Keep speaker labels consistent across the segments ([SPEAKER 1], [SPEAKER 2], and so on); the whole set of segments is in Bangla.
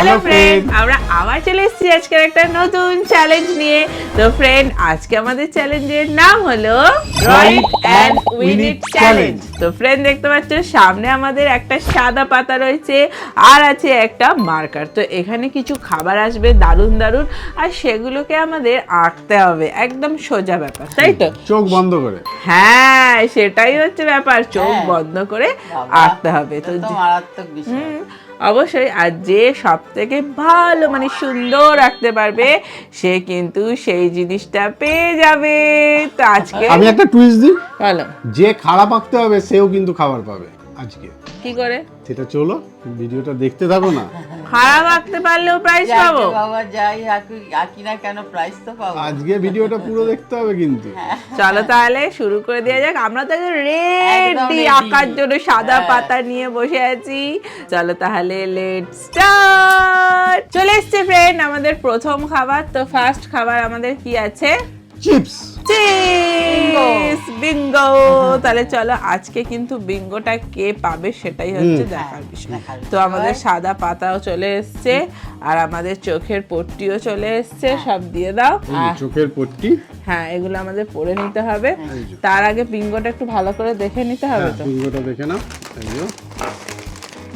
[SPEAKER 1] হ্যালো ফ্রেন্ড, আমরা আবার চলে এসেছি আজকে একটা নতুন চ্যালেঞ্জ নিয়ে। তো ফ্রেন্ড, আজকে আমাদের চ্যালেঞ্জের নাম হলো right and win it challenge. তো ফ্রেন্ড, দেখতে পাচ্ছ সামনে আমাদের একটা সাদা পাতা রয়েছে আর আছে একটা মার্কার। তো এখানে কিছু খাবার আসবে দারুণ দারুণ, আর সেগুলোকে আমাদের আঁকতে হবে, একদম সোজা ব্যাপার, তাই তো?
[SPEAKER 2] চোখ বন্ধ করে।
[SPEAKER 1] হ্যাঁ, সেটাই হচ্ছে ব্যাপার, চোখ বন্ধ করে আঁকতে হবে। তো
[SPEAKER 3] মারাত্মক বিষয়।
[SPEAKER 1] অবশ্যই, আর যে সব থেকে ভালো মানে সুন্দর রাখতে পারবে সে কিন্তু সেই জিনিসটা পেয়ে যাবে। তো আজকে
[SPEAKER 2] আমি একটা টুইস্ট দিই,
[SPEAKER 1] বলো
[SPEAKER 2] যে খারাপ আঁকতে হবে সেও কিন্তু খাবার পাবে আজকে।
[SPEAKER 1] কি করে?
[SPEAKER 2] সেটা চলো ভিডিওটা দেখতে থাকো না।
[SPEAKER 1] খারাপ আঁকতে পারলেও প্রাইজ পাবো?
[SPEAKER 3] বাবা যাই আঁকি না কেন, প্রাইজ তো পাবো।
[SPEAKER 2] আজকে ভিডিওটা পুরো দেখতে হবে কিন্তু।
[SPEAKER 1] চলো তাহলে শুরু করে দেওয়া যাক। আমরা তো রেডি আঁকার জন্য সাদা পাতা নিয়ে বসে আছি। চলো তাহলে লেটস স্টার্ট। চলে এসছে ফ্রেন্ড আমাদের প্রথম খাবার। তো ফার্স্ট খাবার আমাদের কি আছে?
[SPEAKER 2] চিপস।
[SPEAKER 1] Chips, Bingo. তাহলে চলো আজকে কিন্তু বিঙ্গোটা কে পাবে সেটাই হচ্ছে দেখার বিষয়। তো আমাদের সাদা পাতাও চলে এসছে আর আমাদের চোখের পট্টিও চলে এসছে, সব দিয়ে দাও। আর
[SPEAKER 2] চোখের পট্টি,
[SPEAKER 1] হ্যাঁ, এগুলো আমাদের পরে নিতে হবে। তার আগে বিঙ্গোটা একটু ভালো করে দেখে নিতে হবে। তো
[SPEAKER 2] বিঙ্গোটা দেখে নাও।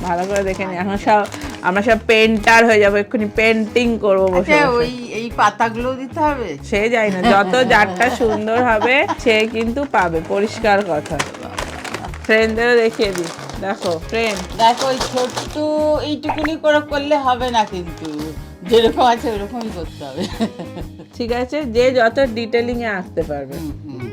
[SPEAKER 1] ভালো করে দেখে নি। এখন সব আমরা সব পেন্টার হয়ে যাবো, এক্ষুনি পেন্টিং করবো বসে
[SPEAKER 3] আচ্ছা,
[SPEAKER 1] বসে।
[SPEAKER 3] ওই এই পাতাগুলো দিতে হবে।
[SPEAKER 1] সে যাই না, যত যারটা সুন্দর হবে সে কিন্তু পাবে, পরিষ্কার কথা। ফ্রেন্ডদেরও দেখিয়ে দিই। দেখো ফ্রেন্ড,
[SPEAKER 3] দেখো ওই ছোট্ট এইটুকুনি করে করলে হবে না, কিন্তু যেরকম আছে ওরকমই করতে হবে।
[SPEAKER 1] ঠিক আছে, যে যত ডিটেলিং এ আঁকতে পারবে।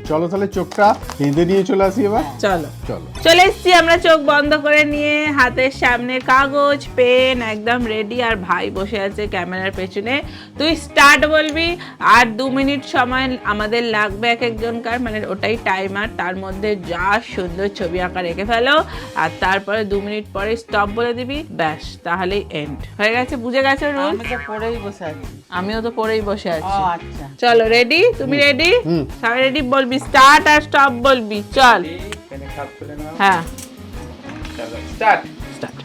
[SPEAKER 2] চলো তাহলে চোখটা বেঁধে নিয়ে চলে আসি এবার।
[SPEAKER 1] চলো
[SPEAKER 2] চলো
[SPEAKER 1] চলে এসছি আমরা, চোখ বন্ধ করে নিয়ে, হাতের সামনে কাগজ পেন একদম রেডি, আর ভাই বসে আছে ক্যামেরার পেছনে। তুই স্টার্ট বলবি, আর 2 মিনিট সময় আমাদের লাগবে এক একজনকার, মানে ওটাই টাইমার। তার মধ্যে যা সুন্দর ছবি আঁকা রেখে ফেলো, আর তারপরে 2 মিনিট পরে স্টপ বলে দিবি, ব্যাস তাহলেই এন্ড হয়ে গেছে। বুঝে গেছো রুল?
[SPEAKER 3] আমি তো পড়েই বসে আছি।
[SPEAKER 1] আমিও তো পরেই বসে
[SPEAKER 3] ও
[SPEAKER 1] আছি।
[SPEAKER 3] আচ্ছা,
[SPEAKER 1] চলো রেডি? তুমি রেডি? সবাই রেডি? বলবি স্টার্ট আর স্টপ বলবি। চল। হ্যাঁ,
[SPEAKER 4] স্টার্ট।
[SPEAKER 1] স্টার্ট।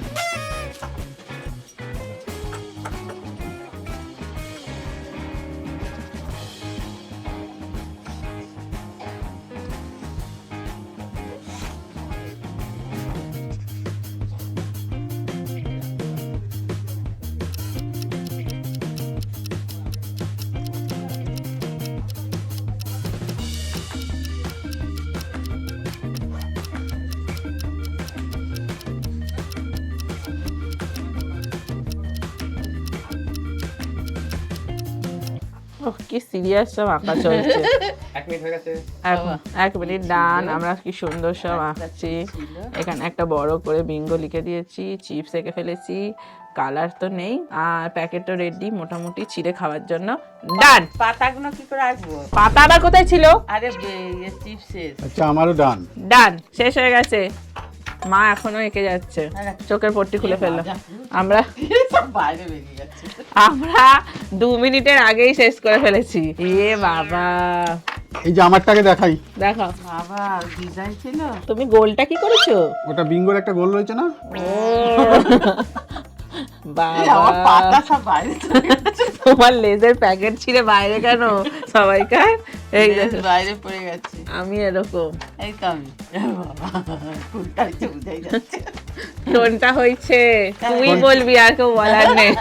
[SPEAKER 1] কি সিরিয়াস সব আঁকা চলছে।
[SPEAKER 4] 1 মিনিট হয়ে গেছে।
[SPEAKER 1] 1 মিনিট ডান। আমরা কি সুন্দর সব আঁকছি। এখানে একটা বড় করে বিঙ্গো লিখে দিয়েছি, চিপস এঁকে ফেলেছি, কালার তো নেই, আর প্যাকেটও রেডি মোটামুটি ছিঁড়ে খাওয়ার জন্য। ডান।
[SPEAKER 3] পাতাগুলো কি করে আসবো?
[SPEAKER 1] পাতা আবার কোথায় ছিল?
[SPEAKER 3] আরে চিপসের।
[SPEAKER 2] আচ্ছা, আমারও ডান।
[SPEAKER 1] ডান, শেষ হয়ে গেছে। মা এখনো এঁকে যাচ্ছে, চোখের পট্টি খুলে ফেললো। আমরা
[SPEAKER 3] বাইরে বেরিয়ে যাচ্ছে।
[SPEAKER 1] 2 মিনিটের আগেই শেষ করে ফেলেছি। এ বাবা,
[SPEAKER 2] এই যে আমারটাকে দেখাই।
[SPEAKER 1] দেখো
[SPEAKER 3] বাবা ডিজাইন ছিল।
[SPEAKER 1] তুমি গোলটা কি করেছো?
[SPEAKER 2] ওটা বিঙ্গোর একটা গোল রয়েছে না?
[SPEAKER 3] আমার
[SPEAKER 1] বাবা,
[SPEAKER 3] পাতা সব বাইরে চলে গেছে।
[SPEAKER 1] তোমার লেজের প্যাকেট ছিঁড়ে বাইরে কেন সবাইকার? এই দেখো
[SPEAKER 3] বাইরে পড়ে গেছে।
[SPEAKER 1] আমি এরকম।
[SPEAKER 3] এই তো আমি। বাবা কোনটা হচ্ছে বুঝাই যাচ্ছে।
[SPEAKER 1] কোনটা হয়েছে তুই বলবি, আর কেউ বলার নেই।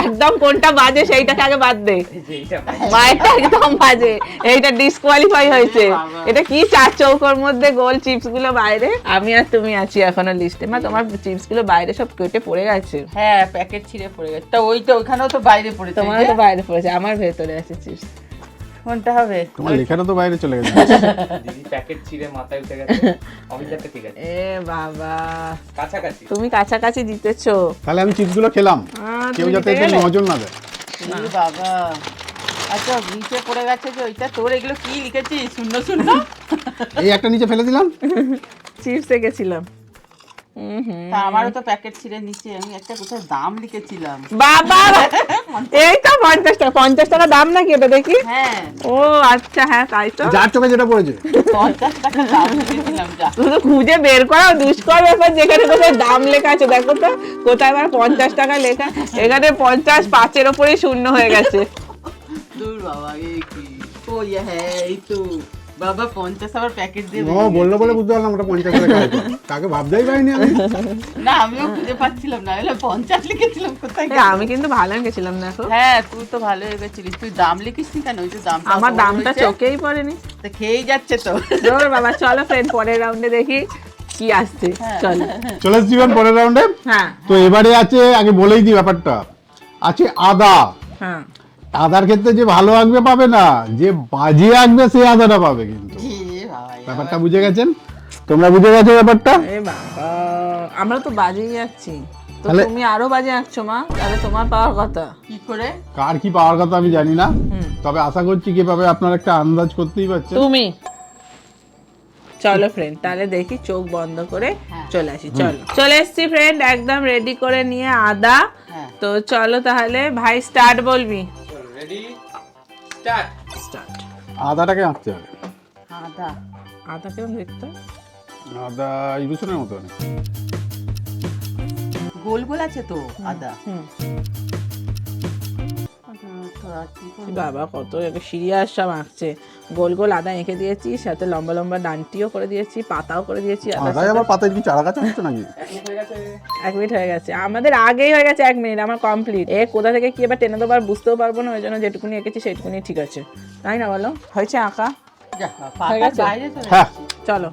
[SPEAKER 1] একদম কোনটা বাজে সেইটাকে আগে বাদ দে। বাইরেটা একদম বাজে, এইটা ডিসকোয়ালিফাই হয়েছে। এটা কি 4 চৌকোর মধ্যে গোল চিপস গুলো বাইরে, আমি আর তুমি আছি এখনো লিস্টে। মা তোমার চিপস গুলো বাইরে সব কেটে পড়ে গেছে।
[SPEAKER 3] হ্যাঁ, প্যাকেট ছিঁড়ে পড়ে গেছে। তো ওইটা ওখানেও তো বাইরে পড়েছে।
[SPEAKER 1] তোমার তো বাইরে পড়েছে, আমার ভেতরে আছে চিপস।
[SPEAKER 3] কোনটা হবে?
[SPEAKER 2] তোমার লেখাটা তো বাইরে চলে গেছে।
[SPEAKER 4] দিদি প্যাকেট ছিঁড়ে মাথায় উঠে গেছে। অমিতারটা ঠিক আছে।
[SPEAKER 1] এ বাবা,
[SPEAKER 4] কাছাকাছি।
[SPEAKER 1] তুমি কাছাকাছি জিতেছো।
[SPEAKER 2] তাহলে আমি চিপসগুলো খেলাম, কেউ
[SPEAKER 1] তুমি
[SPEAKER 2] যাতে
[SPEAKER 1] জিতে
[SPEAKER 2] এতে
[SPEAKER 1] গেলে?
[SPEAKER 2] নজর না দেয়।
[SPEAKER 3] এই বাবা, আচ্ছা নিচে পড়ে গেছে যে ওইটা তোর। এগুলো কি লিখেছিস? শূন্য শূন্য।
[SPEAKER 2] এই একটা নিচে ফেলে দিলাম।
[SPEAKER 1] চিপস এঁকেছিলাম।
[SPEAKER 3] তা আমারও তো প্যাকেট ছিঁড়ে নিচে, আমি একটা কোথায় দাম লিখেছিলাম।
[SPEAKER 1] বাবা এই তো 50 টাকা দাম নাকি এটা দেখি?
[SPEAKER 3] হ্যাঁ
[SPEAKER 1] ও আচ্ছা, হ্যাঁ তাই তো।
[SPEAKER 2] যার চোখে যেটা পড়েছে
[SPEAKER 3] 50 টাকা দাম লিখেছিলাম। যা
[SPEAKER 1] শুধু খুঁজে বের করা দুষ্কর ব্যাপার, যেখানে কোথায় দাম লেখা আছে দেখো তো, কোথায় আবার 50 টাকা লেখা, এখানে 50 5-এর ওপরেই শূন্য হয়ে গেছে।
[SPEAKER 3] দূর বাবা, এই কি ও ইয়ে হ্যাঁ এই তো বাবা 50 আবার প্যাকেট দিয়ে
[SPEAKER 2] ও বললো বলে বুঝতে পারলাম ওটা 50 টাকা কাকে ভাবতেই পারিনি আমি।
[SPEAKER 3] না আমিও খুঁজে পাচ্ছিলাম না, এলে 50 লিখেছিলাম কোথায়
[SPEAKER 1] এই, আমি কিন্তু ভালো গেছিলাম দেখো।
[SPEAKER 3] হ্যাঁ তুই তো ভালো গেছিলিস, তুই দাম লিখিসনি কেন? ওই যে দামটা
[SPEAKER 1] আমার
[SPEAKER 3] অত বড়
[SPEAKER 1] দামটা
[SPEAKER 3] হয়েছে,
[SPEAKER 1] চোখেই পড়েনি।
[SPEAKER 3] তো খেয়েই যাচ্ছে তো।
[SPEAKER 1] ধর বাবা, চলো ফ্রেন্ড পরের রাউন্ডে দেখি কি আসছে। চলো।
[SPEAKER 2] চলে এসেছি পরের রাউন্ডে।
[SPEAKER 1] হ্যাঁ
[SPEAKER 2] তো এবারে আছে, আগে বলেই দিই ব্যাপারটা, আছে আদা।
[SPEAKER 1] হ্যাঁ,
[SPEAKER 2] আদার ক্ষেত্রে যে ভালো আঁকবে পাবে না, যে বাজে আঁকবে সে আদাটা পাবে কিন্তু।
[SPEAKER 3] এ বাবা,
[SPEAKER 2] ব্যাপারটা বুঝে গেছেন? তোমরা বুঝে গেছো ব্যাপারটা?
[SPEAKER 1] এ বাবা আমরা তো বাজেই যাচ্ছি, তো
[SPEAKER 2] তাহলে-
[SPEAKER 1] তুমি আরো বাজে আঁকছো মা, তাহলে তোমার পাওয়ার কথা।
[SPEAKER 3] কি করে?
[SPEAKER 2] কার কি পাওয়ার কথা আমি জানি না,
[SPEAKER 1] হুম।
[SPEAKER 2] তবে আশা করছি কি পাবে আপনারা একটা আন্দাজ করতেই পারছেন।
[SPEAKER 1] তুমি চলো ফ্রেন্ড, তাহলে দেখি চোখ বন্ধ করে
[SPEAKER 3] হ্যাঁ।
[SPEAKER 1] চলে আসি। চলো চলে এসছি ফ্রেন্ড, একদম রেডি করে নিয়ে আদা।
[SPEAKER 3] হ্যাঁ
[SPEAKER 1] তো চলো তাহলে ভাই স্টার্ট বলবি।
[SPEAKER 4] Ready start.
[SPEAKER 1] স্টার্ট।
[SPEAKER 2] আদাটাকে আঁকতে হবে।
[SPEAKER 3] আদা
[SPEAKER 1] আদা কেমন দেখতে?
[SPEAKER 2] আদা এই রসুনের মতো না।
[SPEAKER 3] গোল গোল আছে তো আদা।
[SPEAKER 1] হুম।
[SPEAKER 3] তো আর কি করবো?
[SPEAKER 1] বাবা কত সিরিয়াস সব আঁকছে। গোল গোল আদা এঁকে দিয়েছি, সাথে লম্বা লম্বা ডান্টিও করে দিয়েছি, পাতাও করে দিয়েছি। আদার
[SPEAKER 2] আদায়
[SPEAKER 1] সাথে-
[SPEAKER 2] আবার পাতায় কি চারা গাছ হচ্ছে নাকি?
[SPEAKER 4] হয়ে গেছে।
[SPEAKER 1] 1 মিনিট হয়ে গেছে, আমাদের আগেই হয়ে গেছে 1 মিনিট, আমার কমপ্লিট। এ কোথা থেকে কি এবার টেনে দেবো আর বুঝতেও পারবো না, ওই জন্য যেটুকুনি এঁকেছি সেইটুকুনি ঠিক আছে, তাই না বলো? হয়েছে আঁকা?
[SPEAKER 3] যা,
[SPEAKER 1] হয়ে
[SPEAKER 3] পাতার
[SPEAKER 1] গেছে?
[SPEAKER 3] বাইরে চলে
[SPEAKER 2] হ্যাঁ।
[SPEAKER 3] যাচ্ছি।
[SPEAKER 1] চলো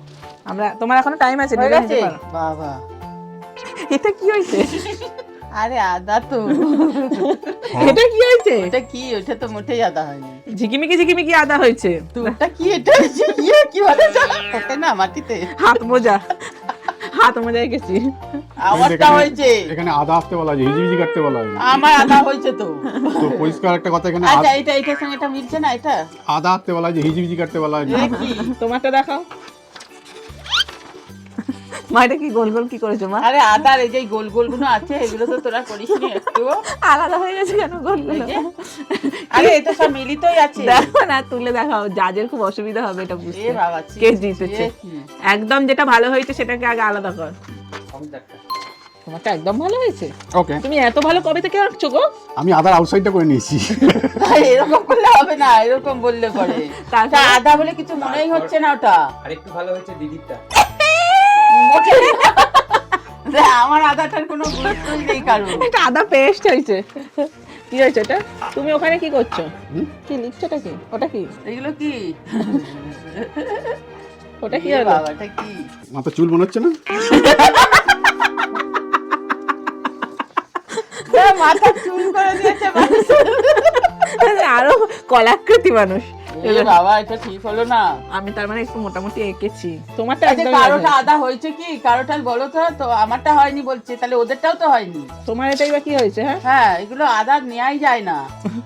[SPEAKER 1] আমরা, তোমার এখনো টাইম আছে,
[SPEAKER 3] হয়ে
[SPEAKER 1] নিজে
[SPEAKER 3] গেছে?
[SPEAKER 1] নিতে পারো।
[SPEAKER 3] বাবা
[SPEAKER 1] এটা কি হয়েছে?
[SPEAKER 3] আরে আদা তো
[SPEAKER 1] এটা কি হয়েছে?
[SPEAKER 3] ওটা কি? ওটা তো মোটেই আদা হয়নি।
[SPEAKER 1] ঝিকিমিকি ঝিকিমিকি আদা হয়েছে।
[SPEAKER 3] তো ওটা কি? এটা হচ্ছে ইয়ে কি বলে ওটা না মাটিতে
[SPEAKER 1] হাত মোজা, হাত মোজা এঁকেছি।
[SPEAKER 3] আমারটা
[SPEAKER 2] এখানে-
[SPEAKER 3] হয়েছে,
[SPEAKER 2] এখানে আদা আসতে বলা হয়েছে, হিজিবিজি কাটতে বলা হয়নি।
[SPEAKER 3] আমার আদা হয়েছে তো।
[SPEAKER 2] তো পরিষ্কার একটা কথা, এখানে
[SPEAKER 3] আচ্ছা এটা এটার সঙ্গে এটা মিলছে না, এটা
[SPEAKER 2] আদা আঁকতে বলা হয়েছে, হিজিবিজি কাটতে বলা হয়নি।
[SPEAKER 3] এ কি?
[SPEAKER 1] তোমারটা দেখাও মা, এটা কি গোল গোল কি করেছো মা?
[SPEAKER 3] আরে আদার এই যে গোল গোল গুলো আছে এগুলো তো তোরা করিসনি একটু।
[SPEAKER 1] আলাদা হয়ে গেছে কেন গোল
[SPEAKER 3] এই
[SPEAKER 1] গুলো?
[SPEAKER 3] যে, আরে এটা সব মিলিতই আছে।
[SPEAKER 1] দেখো না, তুলে দেখাও, জাজের খুব অসুবিধা হবে এটা
[SPEAKER 3] এ
[SPEAKER 1] বুঝতে।
[SPEAKER 3] বাবা
[SPEAKER 1] কে জিতেছে?
[SPEAKER 3] এ কি?
[SPEAKER 1] একদম যেটা ভালো হয়েছে সেটাকে আগে আলাদা কর।
[SPEAKER 4] কমপ্লিটটা।
[SPEAKER 1] তোমারটা একদম ভালো হয়েছে।
[SPEAKER 2] ওকে,
[SPEAKER 1] তুমি এত ভালো কবে থেকে আঁকছো গো?
[SPEAKER 2] আমি আদার আউটসাইডটা করে নিয়েছি।
[SPEAKER 3] আরে এরকম করলে হবে না, এরকম বললে পরে।
[SPEAKER 1] তারপরে?
[SPEAKER 3] তা আদা বলে কিছু মনেই হচ্ছে না ওটা।
[SPEAKER 4] আর একটু ভালো হয়েছে দিদিরটা।
[SPEAKER 3] মোটেই না। আমার আদাটার কোনো গুরুত্বই নেই কারণ।
[SPEAKER 1] এটা আদা পেস্ট হয়েছে। কি হয়েছে এটা? তুমি ওখানে কি করছো?
[SPEAKER 2] হুম?
[SPEAKER 1] কি লিখছো? ওটা কি? ওটা কি?
[SPEAKER 3] এগুলো কি?
[SPEAKER 1] ওটা কি
[SPEAKER 3] এ
[SPEAKER 1] হলো?
[SPEAKER 3] বাবা, এটা কি?
[SPEAKER 2] মাথা চুল মনে হচ্ছে না?
[SPEAKER 3] মাথা চুল করে দিয়েছে মানুষ।
[SPEAKER 1] আরো কলাকৃতি মানুষ।
[SPEAKER 3] এ বাবা, এটা ঠিক হলো না।
[SPEAKER 1] আমি তার মানে একটু মোটামুটি এঁকেছি, তোমারটা
[SPEAKER 3] আচ্ছা,
[SPEAKER 1] একদম
[SPEAKER 3] কারোটা আদা হয়েছে কি? কারোটা বলো তো। তো আমারটা হয়নি বলছে, তাহলে ওদেরটাও তো হয়নি।
[SPEAKER 1] তোমার এটাই বা কি হয়েছে? হ্যাঁ,
[SPEAKER 3] হ্যাঁ, এগুলো আদা নেওয়াই যায় না।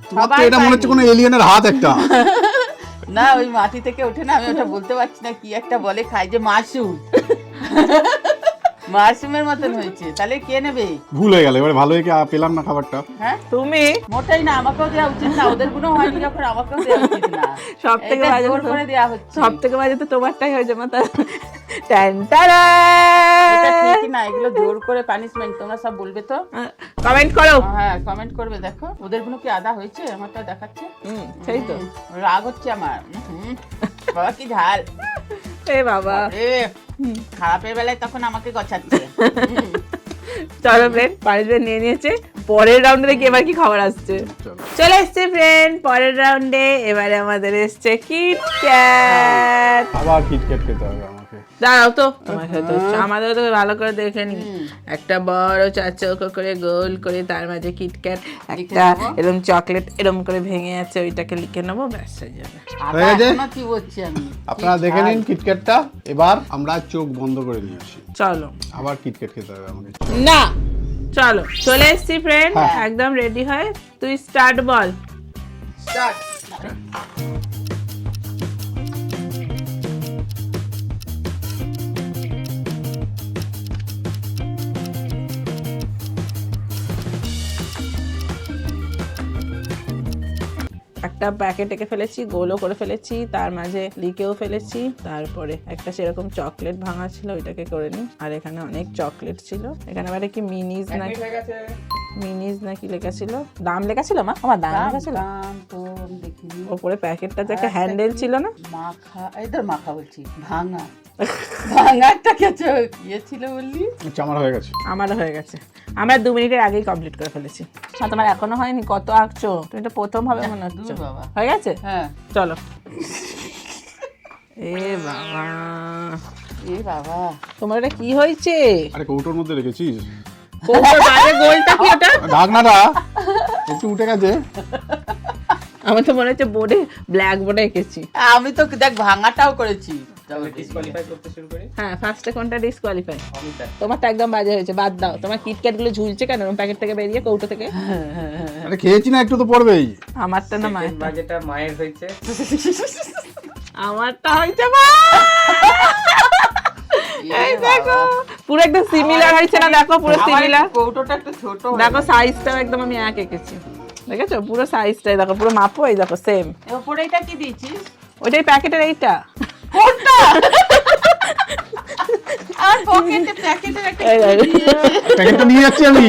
[SPEAKER 2] তোমার তো
[SPEAKER 3] সবাই
[SPEAKER 2] এটা মনে হচ্ছে
[SPEAKER 3] পায়নি।
[SPEAKER 2] কোনো এলিয়েনের হাত একটা।
[SPEAKER 3] না, ওই মাটি থেকে ওঠে না, আমি ওটা বলতে পারছি না কি একটা বলে, খাই যে মাশরুম। মাশরুমের মতন হয়েছে, তাহলে কে নেবে?
[SPEAKER 2] ভুল হয়ে গেল, এবারে ভালো হয়ে পেলাম না খাবারটা।
[SPEAKER 3] হ্যাঁ,
[SPEAKER 1] তুমি
[SPEAKER 3] মোটেই না, আমাকেও দেওয়া উচিত না, ওদের কোনো হয়নি যখন আমাকেও দেওয়া উচিত না।
[SPEAKER 1] সব থেকে
[SPEAKER 3] এটা
[SPEAKER 1] বাজে
[SPEAKER 3] জোর করে দেওয়া হচ্ছে।
[SPEAKER 1] সব থেকে বাজে তো তোমারটাই হয়েছে মাথা। টান টারা।
[SPEAKER 3] এটা ঠিক না, এগুলো জোর করে পানিশমেন্ট। তোমরা সব বলবে তো।
[SPEAKER 1] কমেন্ট করো।
[SPEAKER 3] হ্যাঁ, কমেন্ট করবে। দেখো ওদের কোনো কি আদা হয়েছে, আমারটা দেখাচ্ছে।
[SPEAKER 1] সেই তো।
[SPEAKER 3] রাগ হচ্ছে আমার। বাবা কি ঝাল
[SPEAKER 1] এ বাবা।
[SPEAKER 3] রে, খারাপের বেলায় তখন আমাকে গছাচ্ছে।
[SPEAKER 1] চলো ফ্রেন্ড, পানিশমেন্ট নিয়ে নিয়েছে। পরের রাউন্ডে দেখি এবার কি খবর আসছে।
[SPEAKER 2] চলো।
[SPEAKER 1] চলে এসছে ফ্রেন্ড পরের রাউন্ডে। এবারে আমাদের এসছে কিটক্যাট।
[SPEAKER 2] আবার কিটক্যাট খেতে হবে আমাকে।
[SPEAKER 1] দাঁড়াও তো, তোমার সাথে আমাদের তো ভালো করে দেখে নি। একটা বড় 4 চৌকো করে গোল করে, তার মাঝে কিটক্যাট, একটা
[SPEAKER 3] নেবো।
[SPEAKER 1] এরকম চকলেট এরকম করে ভেঙে আছে, ওইটাকে লিখে নেবো, ব্যাস হয়ে যাবে।
[SPEAKER 3] আদা
[SPEAKER 2] হয়ে গেছে?
[SPEAKER 3] এখনো কি বলছি আমি?
[SPEAKER 2] আপনারা
[SPEAKER 3] কি
[SPEAKER 2] দেখে
[SPEAKER 3] ঝাল।
[SPEAKER 2] নিন কিটক্যাটটা। এবার আমরা চোখ বন্ধ করে নিয়ে আসি।
[SPEAKER 1] চলো
[SPEAKER 2] আবার কিটক্যাট খেতে হবে আমাকে।
[SPEAKER 1] না, চলো চলে এসছি ফ্রেন্ড,
[SPEAKER 2] হ্যাঁ।
[SPEAKER 1] একদম রেডি হয়। তুই স্টার্ট বল।
[SPEAKER 4] স্টার্ট।
[SPEAKER 1] একটা প্যাকেট এঁকে ফেলেছি, গোলও করে ফেলেছি, তার মাঝে লিকেও ফেলেছি। তারপরে একটা সেরকম চকলেট ভাঙা ছিল, ওইটাকে করে নিই। আর এখানে অনেক চকলেট ছিল। এখানে আবার কি মিনিজ
[SPEAKER 4] এক
[SPEAKER 1] না
[SPEAKER 4] মিনিট হয়ে গেছে।
[SPEAKER 1] মিনিজ নাকি লেখা ছিল, দাম লেখা ছিল মা, আমার দাম লেখা ছিল
[SPEAKER 3] দাম তো দেখিনি।
[SPEAKER 1] ওপরে প্যাকেটটাতে একটা হ্যান্ডেল ছিল না?
[SPEAKER 3] মাখা, এইটার মাখা বলছি, ভাঙা ভাঙা একটা কিছু ইয়ে ছিল বললি।
[SPEAKER 2] আচ্ছা আমার হয়ে গেছে।
[SPEAKER 1] আমারও হয়ে গেছে, আমরা 2 মিনিটের আগেই কমপ্লিট করে ফেলেছি। আর তোমার এখনো হয়নি? কত আঁকছো তুমি? এটা প্রথম হবে মনে হচ্ছে।
[SPEAKER 3] দূর বাবা।
[SPEAKER 1] হয়ে গেছে?
[SPEAKER 3] হ্যাঁ।
[SPEAKER 1] চলো। এ বাবা,
[SPEAKER 3] এ বাবা,
[SPEAKER 1] তোমার এটা কি হয়েছে?
[SPEAKER 2] আরে কৌটোর মধ্যে রেখেছিস?
[SPEAKER 1] কৌটোর বাইরে গোলটা কি ওটা?
[SPEAKER 2] ঢাকনাটা একটু উঠে গেছে।
[SPEAKER 1] আমার তো মনে হচ্ছে বোর্ডে, ব্ল্যাক বোর্ডে এঁকেছি।
[SPEAKER 3] আমি তো দেখ ভাঙাটাও করেছি।
[SPEAKER 4] ডিসকোয়ালিফাই করতে শুরু করি।
[SPEAKER 1] হ্যাঁ, ফার্স্টে কোনটা ডিসকোয়ালিফাই?
[SPEAKER 4] অমিতা।
[SPEAKER 1] তোমারটা একদম বাজে হয়েছে, বাদ দাও। তোমার কিটক্যাট গুলো ঝুলছে কেন প্যাকেট থেকে বেরিয়ে, কৌটো থেকে?
[SPEAKER 2] আরে খেয়েছি না, একটু তো পড়বেই।
[SPEAKER 1] আমারটা না মায়ের?
[SPEAKER 4] সেকেন্ড বাজেটা মায়ের হয়েছে।
[SPEAKER 1] আমারটা হয়েছে মা। এই দেখো পুরো একদম সিমিলার হয়েছে না? দেখো পুরো সিমিলার।
[SPEAKER 3] কৌটোটা একটু ছোট।
[SPEAKER 1] দেখো সাইজটাও একদম আমি এক এঁকেছি, দেখেছো? পুরো সাইজটাই দেখো, পুরো মাপো, এই দেখো সেম।
[SPEAKER 3] ওপরে এটা কি দিয়েছিস?
[SPEAKER 1] ওইটাই প্যাকেটের এইটা।
[SPEAKER 3] কোনটা? আর প্যাকেটের একটা
[SPEAKER 1] এই দেখো।
[SPEAKER 2] প্যাকেটটা নিয়ে যাচ্ছি আমি।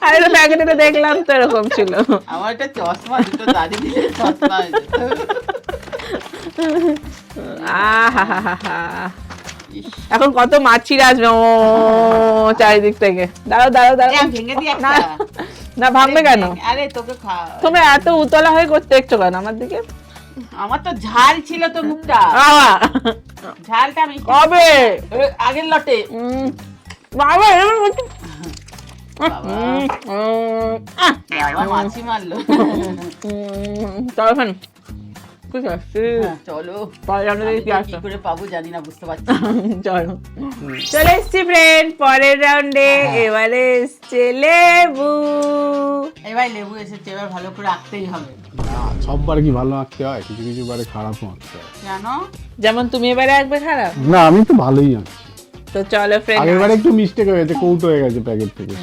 [SPEAKER 1] আরে তো প্যাকেটে দেখলাম তো এরকম ছিল।
[SPEAKER 3] আমার একটা চশমা, দুটো দাড়ি দিলে চশমা হয়ে যেত।
[SPEAKER 1] আহা, এখন কত মাছিরা আসবে ও চারিদিক থেকে। দাঁড়াও দাঁড়াও দাঁড়াও।
[SPEAKER 3] এই, ভেঙে দিই একটা।
[SPEAKER 1] না না, ভাঙবে কেন?
[SPEAKER 3] আরে তোকে
[SPEAKER 1] তুমি এত উতলা হয়ে করতে দেখছো কেন আমার দিকে?
[SPEAKER 3] আমার তো ঝাল ছিল তো মুখটা। ঝালটা আমি
[SPEAKER 1] কবে?
[SPEAKER 3] আগের লটে।
[SPEAKER 1] বাবা এরকম করছে।
[SPEAKER 3] বাবা মাছি মারলো।
[SPEAKER 1] চলো এখন ঠিক আছে,
[SPEAKER 3] চলো,
[SPEAKER 1] পরে আমরা দেখি কি
[SPEAKER 3] কি
[SPEAKER 1] আসছে।
[SPEAKER 3] করে পাবো জানি না, বুঝতে পারছি।
[SPEAKER 1] চলো চলে এসছি ফ্রেন্ড পরের রাউন্ডে। এবারে এসছে লেবু।
[SPEAKER 3] এবার লেবু এসেছে, এবার ভালো করে আঁকতেই হবে।
[SPEAKER 2] না, সববার কি ভালো আঁকতে হয়? কিছু কিছু বারে খারাপও আঁকতে হয়।
[SPEAKER 3] কেন?
[SPEAKER 1] যেমন তুমি এবারে একবার খারাপ।
[SPEAKER 2] না, আমি তো ভালোই আঁকছি।
[SPEAKER 1] তো চলো ফ্রেন্ড,
[SPEAKER 2] আগের বারে একটু মিস্টেক হয়ে গেছে, কৌটো হয়ে গেছে প্যাকেট থেকে।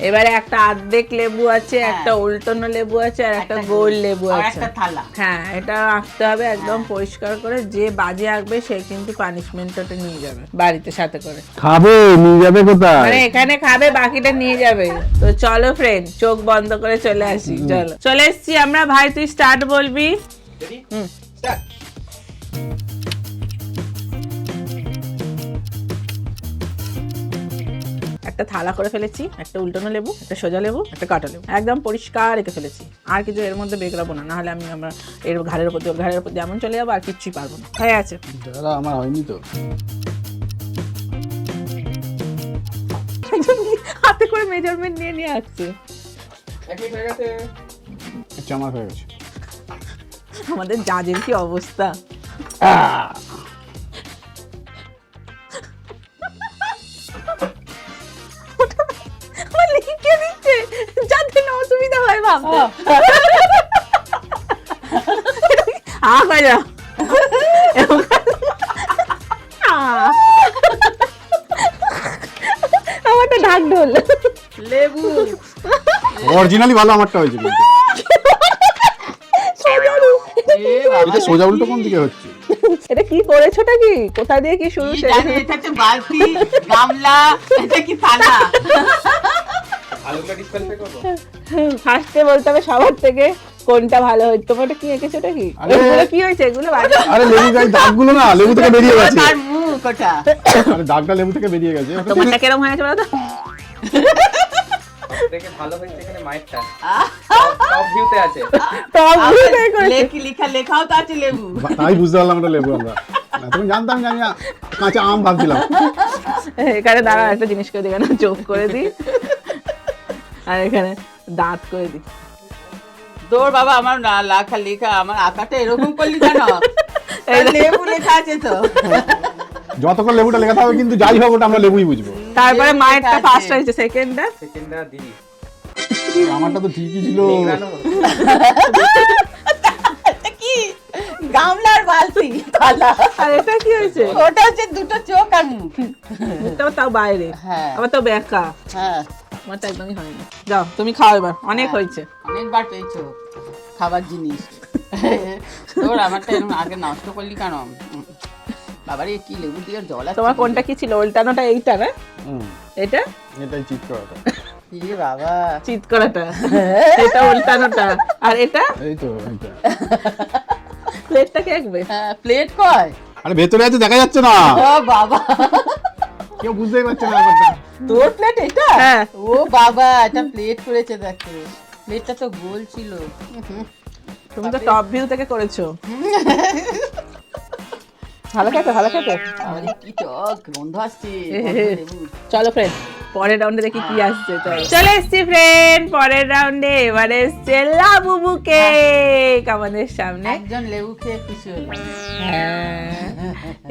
[SPEAKER 1] এবারে একটা অর্ধেক লেবু আছে, একটা উল্টানো লেবু আছে, আর একটা গোল লেবু
[SPEAKER 3] আর
[SPEAKER 1] আছে।
[SPEAKER 3] একটা থালা।
[SPEAKER 1] হ্যাঁ, এটা আঁকতে হবে একদম পরিষ্কার করে। যে বাজে আঁকবে সে কিন্তু পানিশমেন্টটা নিয়ে যাবে বাড়িতে সাথে করে।
[SPEAKER 2] খাবে, নিয়ে যাবে কোথায়?
[SPEAKER 1] মানে এখানে খাবে, বাকিটা নিয়ে যাবে। তো চলো ফ্রেন্ড, চোখ বন্ধ করে চলে আসি। চলো চলে এসছি আমরা। ভাই তুই স্টার্ট বলবি।
[SPEAKER 4] রেডি?
[SPEAKER 1] হুম।
[SPEAKER 4] স্টার্ট।
[SPEAKER 1] একটা থালা করে ফেলেছি, একটা উল্টানো লেবু, একটা সোজা লেবু, একটা কাটা লেবু, একদম পরিষ্কার রেখে ফেলেছি। আর কিছু এর মধ্যে বেগড়াবো না, নাহলে আমি আমরা এর ঘাড়ের উপর দিয়ে, ঘাড়ের উপর যেমন চলে যাবো, আর কিচ্ছুই পারবো না। হয়ে আছে।
[SPEAKER 2] দাদা আমার হয়নি তো।
[SPEAKER 1] হাতে করে মেজারমেন্ট নিয়ে নিয়ে আসছে।
[SPEAKER 4] এক মিনিট হয়ে গেছে।
[SPEAKER 2] আচ্ছা আমার হয়ে গেছে।
[SPEAKER 1] আমাদের জাজের কি অবস্থা। আমার লিখে দিচ্ছে যাতে না অসুবিধা হয় ভাবতে। আমারটা ঢাক ঢোল।
[SPEAKER 3] লেবু।
[SPEAKER 2] অরিজিনালি ভালো আমারটা হয়েছে কিন্তু।
[SPEAKER 3] এ বাবা,
[SPEAKER 2] এটা সোজা উল্টো কোন দিকে হচ্ছে?
[SPEAKER 1] এটা কি করেছোটা কি? কোথা দিয়ে কি শুরু?
[SPEAKER 3] কি জানি, এটা হচ্ছে বালতি, গামলা, এটা কি থালা?
[SPEAKER 4] ভালো করে ডিসকোয়ালিফাই করবো।
[SPEAKER 1] ফার্স্টে বলতে হবে সবার থেকে কোনটা ভালো হয়েছে। তোমার কি এঁকেছো ওটা কি?
[SPEAKER 2] আরে-
[SPEAKER 1] এগুলো কি হয়েছে? এগুলো বাজে।
[SPEAKER 2] আরে লেবু গাছ, দাগগুলো না লেবু থেকে বেরিয়ে গেছে।
[SPEAKER 3] তার মুখ ওটা।
[SPEAKER 2] আরে দাগটা লেবু থেকে বেরিয়ে গেছে।
[SPEAKER 1] তোমারটা কেরম হয়েছে বলো তো?
[SPEAKER 4] দেখে ভালো হয়েছে এখানে মায়েরটা। টপ ভিউতে আছে।
[SPEAKER 1] টক দিয়ে তাই করেছে।
[SPEAKER 3] লেখাও তো আছে লেবু।
[SPEAKER 2] তাই বুঝতে পারলাম এটা লেবু আমরা। না তুমি জানতাম জানি না, কাঁচা আম ভাবছিলাম।
[SPEAKER 1] এখানে দাঁড়া, একটা জিনিস করে দিই, এখানে চোখ করে দিই, আর এখানে দাঁত করে দিই।
[SPEAKER 3] তোর বাবা, আমার না লেখা, আমার আঁকাটা এরকম করলি কেন? লেবু লেখা আছে তো।
[SPEAKER 2] যতক্ষণ লেবুটা লেখা থাকবে কিন্তু যাই হোক ওটা আমরা লেবুই বুঝবো।
[SPEAKER 1] তারপরে
[SPEAKER 3] লেবু
[SPEAKER 1] মায়েরটা
[SPEAKER 3] লেখা আছে।
[SPEAKER 1] ফার্স্ট হয়েছে, সেকেন্ডটা
[SPEAKER 4] সেকেন্ডটা দিদি।
[SPEAKER 2] আমারটা তো ঠিকই ছিল।
[SPEAKER 4] নিংড়ানো হলো।
[SPEAKER 3] এটা কি? গামলার বালতি, থালা।
[SPEAKER 1] আর এটা কি হয়েছে?
[SPEAKER 3] ওটা হচ্ছে দুটো চোখ আর মুখ।
[SPEAKER 1] মুখটা তাও বাইরে,
[SPEAKER 3] হ্যাঁ।
[SPEAKER 1] আবার তো ব্যাকা।
[SPEAKER 3] হ্যাঁ,
[SPEAKER 1] আমারটা একদমই হয়নি। যাও তুমি খাও এবার, অনেক
[SPEAKER 3] হ্যাঁ।
[SPEAKER 1] হয়েছে।
[SPEAKER 3] অনেকবার পেয়েছো খাবার জিনিস। তোর আমারটা এরকম আগে নষ্ট করলি কেন? বাবারে কি লেবু দিয়ে জল আছে।
[SPEAKER 1] তোমার কোনটা কি ছিল? উল্টানোটা এইটা না? এটা
[SPEAKER 2] এটাই চিট করাটা।
[SPEAKER 3] এ বাবা,
[SPEAKER 1] চিৎ করাটা, এটা উল্টানোটা, আর এটা
[SPEAKER 2] এই তো এইটা।
[SPEAKER 1] প্লেটটা কে আঁকবে?
[SPEAKER 3] প্লেট কয়?
[SPEAKER 2] আরে ভেতরে আছে দেখা যাচ্ছে না,
[SPEAKER 3] ও বাবা,
[SPEAKER 2] কেউ বুঝতেই পারছে না ব্যাপারটা।
[SPEAKER 3] তোর প্লেট এটা?
[SPEAKER 1] হ্যাঁ।
[SPEAKER 3] ও বাবা, এটা প্লেট করেছে দেখো। প্লেটটা তো গোল ছিল।
[SPEAKER 1] তুমি তো টপ ভিউ থেকে করেছো। ভালো খেতে, ভালো খেতে।
[SPEAKER 3] বাবারে কি টক গন্ধ আসছে। লেবুর।
[SPEAKER 1] চলো ফ্রেন্ড, পরের রাউন্ডে দেখি কি আসছে। চলে এসছি ফ্রেন্ড পরের রাউন্ডে। এবারে এসছে লাবুবু কেক আমাদের সামনে।
[SPEAKER 3] একজন লেবু খেয়ে খুশি হলো।
[SPEAKER 1] হ্যাঁ,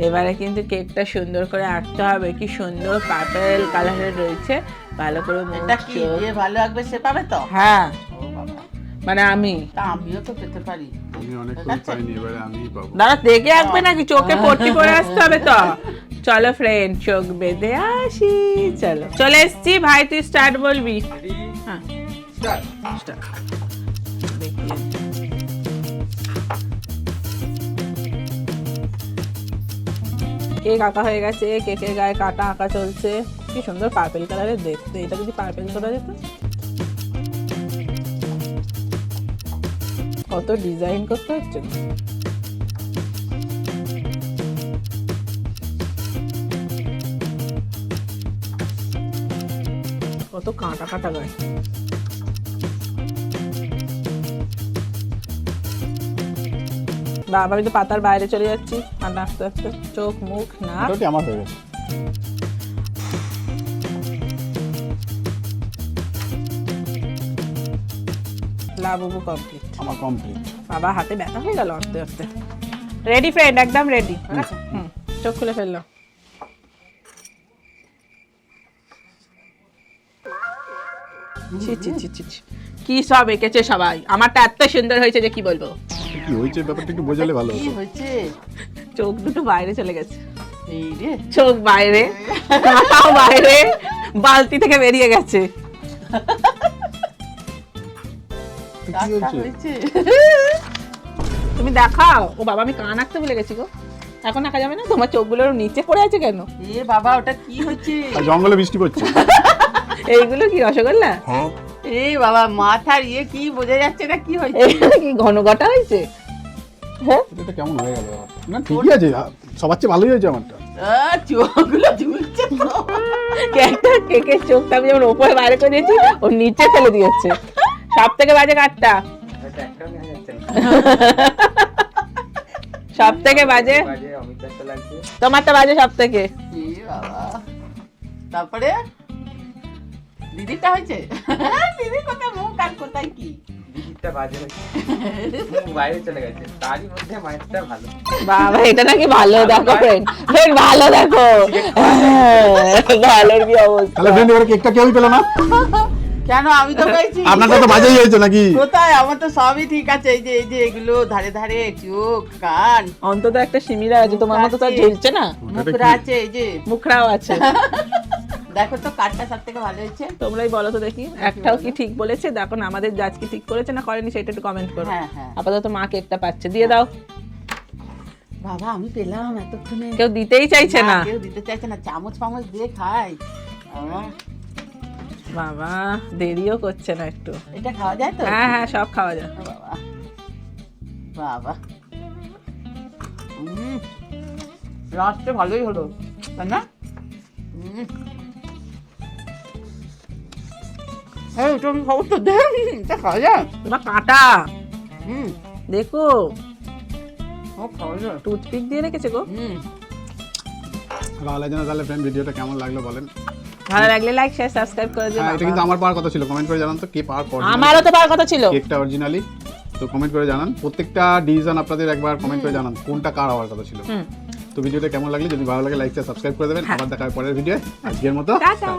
[SPEAKER 1] এবারে কিন্তু কেকটা সুন্দর করে আঁকতে হবে। কি সুন্দর পার্পল কালারের রয়েছে, ভালো করে মুখ
[SPEAKER 3] এটা কি
[SPEAKER 1] চোখ।
[SPEAKER 3] যে ভালো লাগবে সে পাবে তো?
[SPEAKER 1] হ্যাঁ,
[SPEAKER 3] ও বাবা,
[SPEAKER 1] মানে আমি
[SPEAKER 3] তা আমিও তো পেতে পারি।
[SPEAKER 2] আমি অনেকক্ষণ পাইনি, এবারে আমিই পাবো।
[SPEAKER 1] দাদা দেখে আঁকবে নাকি? চোখে পট্টি পরে আসতে হবে তো। চলো ফ্রেন্ড, চোখ বেঁধে আসি। চলো চলে এসছি। ভাই তুই স্টার্ট বলবি। হ্যাঁ, start. দেখি। কেক আঁকা হয়ে গেছে, কেকের গায়ে কাটা আঁকা চলছে। কি সুন্দর পার্পল কালারের দেখতে। এটা যদি পার্পল করা যেত, কত ডিজাইন করতে হচ্ছে। কত কাঁটা কাটা গায়ে। বাবা, আমি তো পাতার বাইরে চলে যাচ্ছি। আর আস্তে আস্তে চোখ মুখ নাক।
[SPEAKER 2] মোটামুটি আমার হয়ে গেছে।
[SPEAKER 1] Labubu complete.
[SPEAKER 2] আমার কমপ্লিট।
[SPEAKER 1] বাবা হাতে ব্যথা হয়ে গেল আস্তে আস্তে। রেডি ফ্রেন্ড, একদম রেডি। হুম, চোখ খুলে ফেললো। ছি ছি ছি ছি ছি। কি সব এঁকেছে সবাই, আমারটা এত সুন্দর হয়েছে যে কি বলবো।
[SPEAKER 2] কি হয়েছে ব্যাপারটা একটু বোঝালে ভালো
[SPEAKER 3] কি
[SPEAKER 2] হতো।
[SPEAKER 3] হয়েছে?
[SPEAKER 1] চোখ দুটো বাইরে চলে গেছে।
[SPEAKER 3] এই রে,
[SPEAKER 1] চোখ বাইরে, মাথাও বাইরে, বালতি থেকে বেরিয়ে গেছে।
[SPEAKER 2] কি
[SPEAKER 3] কাজটা
[SPEAKER 2] হয়েছে?
[SPEAKER 3] হয়েছে।
[SPEAKER 1] তুমি দেখাও। ও বাবা, আমি কান আঁকতে ভুলে গেছি গো। এখন আঁকা যাবে না? তোমার চোখগুলোর নিচে পড়ে আছে কেন?
[SPEAKER 3] এ বাবা, ওটা কি হচ্ছে?
[SPEAKER 2] আর জঙ্গলে বৃষ্টি পড়ছে।
[SPEAKER 1] এইগুলো কি রসগোল্লা?
[SPEAKER 3] এ বাবা, মাথার ইয়ে কি বোঝা যাচ্ছে না কি হয়েছে?
[SPEAKER 1] এইগুলো কি ঘন ঘটা হয়েছে? হ্যাঁ,
[SPEAKER 2] এটা কেমন হয়ে গেল? না ঠিকই আছে, সবার চেয়ে ভালোই হয়েছে আমারটা।
[SPEAKER 3] চোখগুলো ঝুলছে তো।
[SPEAKER 1] একটা কেকের চোখটা আমি যেমন ওপরে বাইরে করে দিয়েছি, ও নিচে ফেলে দিয়েছে। সব থেকে বাজে কাঠটা,
[SPEAKER 4] এটা একটাও নেওয়া যাচ্ছে না।
[SPEAKER 1] সব থেকে বাজে
[SPEAKER 4] বাজে অমিতাটা লাগছে।
[SPEAKER 1] তোমারটা বাজে সব থেকে।
[SPEAKER 3] এ বাবা, তারপরে দিদিরটা হয়েছে? দিদির কোথায় মুখ আর কোথায় কি?
[SPEAKER 4] দিদিরটা বাজে হয়েছে, বাইরে চলে গেছে। তারই মধ্যে মায়েরটা ভালো।
[SPEAKER 1] বাবা, এটা নাকি ভালো? দেখো ফ্রেন্ড, ভালো দেখো। ভালোর কি অবস্থা।
[SPEAKER 2] তাহলে ফ্রেন্ড এবারে কেকটা কেউই পেলো না।
[SPEAKER 3] কেন? আমি তো পেয়েছি।
[SPEAKER 2] আপনারটা তো বাজেই হয়েছে নাকি?
[SPEAKER 3] কোথায়? আমার তো সবই ঠিক আছে। এই যে এগুলো ধারে ধারে চোখ কান
[SPEAKER 1] অন্তত একটা সিমিরা আছে, তোমার মতো তো আর ঝুলছে না।
[SPEAKER 3] মুখরা আছে, এই যে
[SPEAKER 1] মুখরাও আছে।
[SPEAKER 3] দেখো তো কাঠটা সব থেকে ভালো হয়েছে।
[SPEAKER 1] তোমরাই বলো তো দেখি, একটাও কি ঠিক বলেছে? দেখো না আমাদের জাজ কি ঠিক করেছে না করেনি, সেটা একটু কমেন্ট করো।
[SPEAKER 3] হ্যাঁ হ্যাঁ,
[SPEAKER 1] আপাতত মা কেকটা পাচ্ছে, দিয়ে দাও।
[SPEAKER 3] বাবা আমি পেলাম এতক্ষণে।
[SPEAKER 1] কেউ দিতেই চাইছে না।
[SPEAKER 3] কেউ দিতে চাইছে না, চামচ ফামচ দিয়ে খাই।
[SPEAKER 1] বাবা দেরিও করছে না একটু।
[SPEAKER 3] এটা খাওয়া যায় তো?
[SPEAKER 1] হ্যাঁ হ্যাঁ, সব খাওয়া যায়।
[SPEAKER 3] বাবা বাবা, রসটা ভালোই হলো, তাই না? এই তুমি খাবো তো, এটা খাওয়া যায়?
[SPEAKER 1] তোমার কাঁটা
[SPEAKER 3] হুম,
[SPEAKER 1] দেখো,
[SPEAKER 3] ও খাওয়া যায়।
[SPEAKER 1] টুথপিক দিয়ে রেখেছে গো।
[SPEAKER 2] ভালো লাগছে না? তাহলে ফ্রেন্ড ভিডিওটা কেমন লাগলো বলেন।
[SPEAKER 1] ভালো লাগলে লাইক শেয়ার সাবস্ক্রাইব করে দিও।
[SPEAKER 2] হ্যাঁ, এটা কিন্তু আমার পাওয়ার কথা ছিল, কমেন্ট করে জানান তো কে পাওয়ার পর
[SPEAKER 1] আমারও তো পাওয়ার কথা ছিল।
[SPEAKER 2] কেকটা অরিজিনালি। তো কমেন্ট করে জানান, প্রত্যেকটা ডিসিশন আপনাদের একবার কমেন্ট করে জানান কোনটা কার হওয়ার কথা ছিল। তো ভিডিওটা কেমন লাগলো, যদি ভালো লাগে লাইক সাবস্ক্রাইব করে দেবেন। আবার দেখা হবে পরের ভিডিও। আজকের মতো
[SPEAKER 1] টাটা।